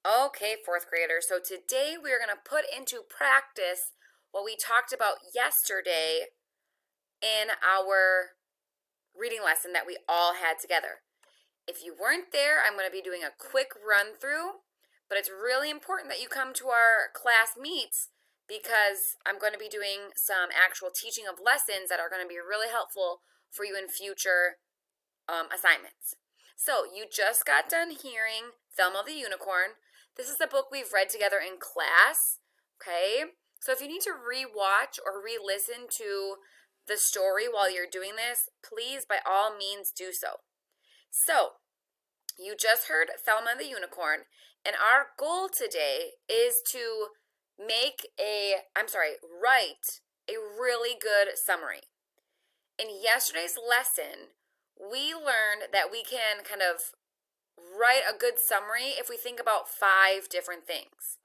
Okay, fourth graders. So today we are going to put into practice what we talked about yesterday in our reading lesson that we all had together. If you weren't there, I'm going to be doing a quick run through, but it's really important that you come to our class meets because I'm going to be doing some actual teaching of lessons that are going to be really helpful for you in future assignments. So you just got done hearing Thelma the Unicorn. This is the book we've read together in class, okay? So if you need to re-watch or re-listen to the story while you're doing this, please, by all means, do so. So, you just heard Thelma the Unicorn, and our goal today is to write a really good summary. In yesterday's lesson, we learned that we can kind of write a good summary if we think about 5 different things.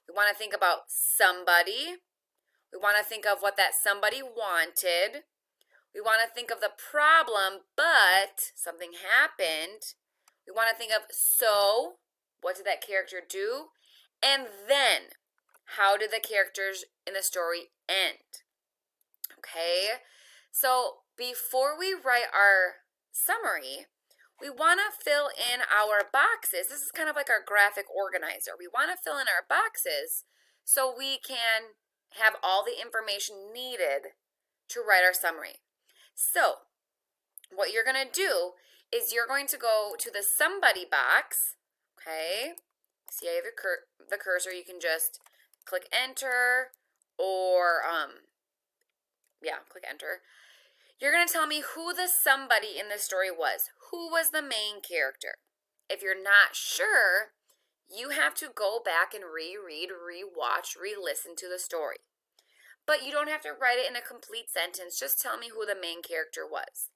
We want to think about somebody. We want to think of what that somebody wanted. We want to think of the problem, but something happened. We want to think of so, what did that character do? And then, how did the characters in the story end? Okay, so before we write our summary, we want to fill in our boxes. This is kind of like our graphic organizer. We want to fill in our boxes so we can have all the information needed to write our summary. So, what you're going to do is you're going to go to the somebody box, okay? See, I have the cursor. You can just click enter or, click enter. You're going to tell me who the somebody in this story was. Who was the main character? If you're not sure, you have to go back and reread, rewatch, re-listen to the story. But you don't have to write it in a complete sentence. Just tell me who the main character was.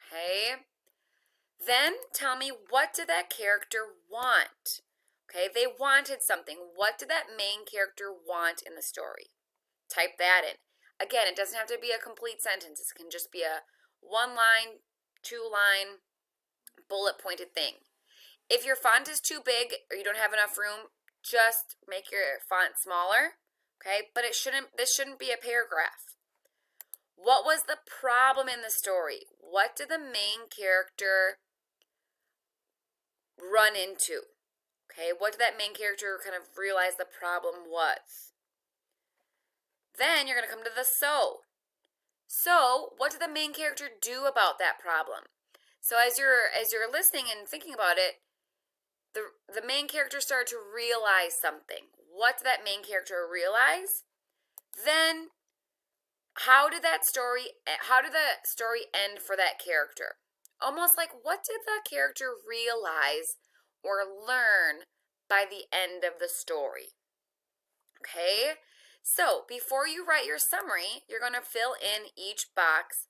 Okay? Then tell me, what did that character want? Okay, they wanted something. What did that main character want in the story? Type that in. Again, it doesn't have to be a complete sentence. It can just be a 1-line, 2-line, bullet-pointed thing. If your font is too big or you don't have enough room, just make your font smaller. Okay, but this shouldn't be a paragraph. What was the problem in the story? What did the main character run into? Okay, what did that main character kind of realize the problem was? Then you're going to come to the so. So, what did the main character do about that problem? So as you're listening and thinking about it, the main character started to realize something. What did that main character realize? Then how did the story end for that character? Almost like, what did the character realize or learn by the end of the story? Okay? So, before you write your summary, you're going to fill in each box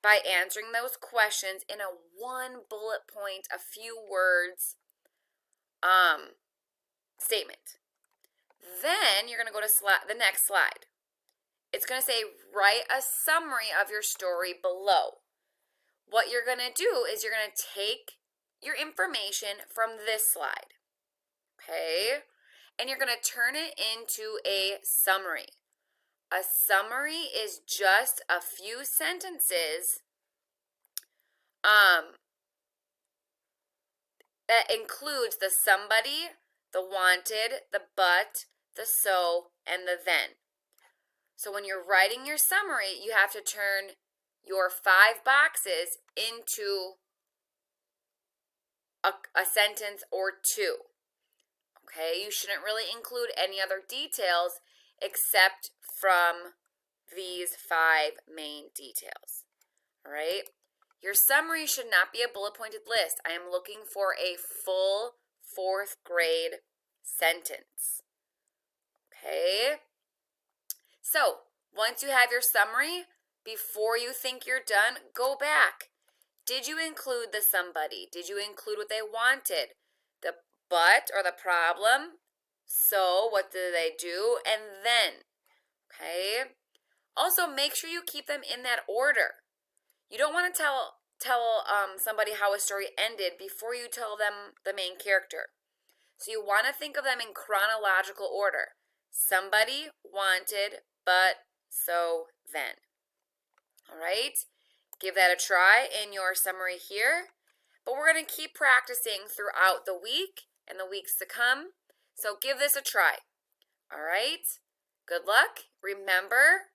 by answering those questions in a 1 bullet point, a few words statement. Then you're going to go to the next slide. It's going to say, write a summary of your story below. What you're going to do is you're going to take your information from this slide, okay? And you're going to turn it into a summary. A summary is just a few sentences that includes the somebody, the wanted, the but, the so, and the then. So when you're writing your summary, you have to turn your 5 boxes into a sentence or 2. Okay, you shouldn't really include any other details except from these 5 main details. All right, your summary should not be a bullet-pointed list. I am looking for a full 4th grade sentence. Okay, so once you have your summary, before you think you're done, go back. Did you include the somebody? Did you include what they wanted? The but or the problem? So what did they do? And then, okay? Also, make sure you keep them in that order. You don't want to tell somebody how a story ended before you tell them the main character. So you want to think of them in chronological order. Somebody wanted, but, so, then. All right? Give that a try in your summary here. But we're going to keep practicing throughout the week and the weeks to come. So give this a try. All right? Good luck. Remember,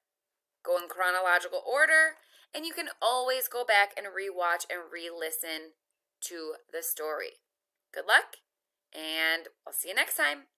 go in chronological order, and you can always go back and rewatch and re-listen to the story. Good luck, and I'll see you next time.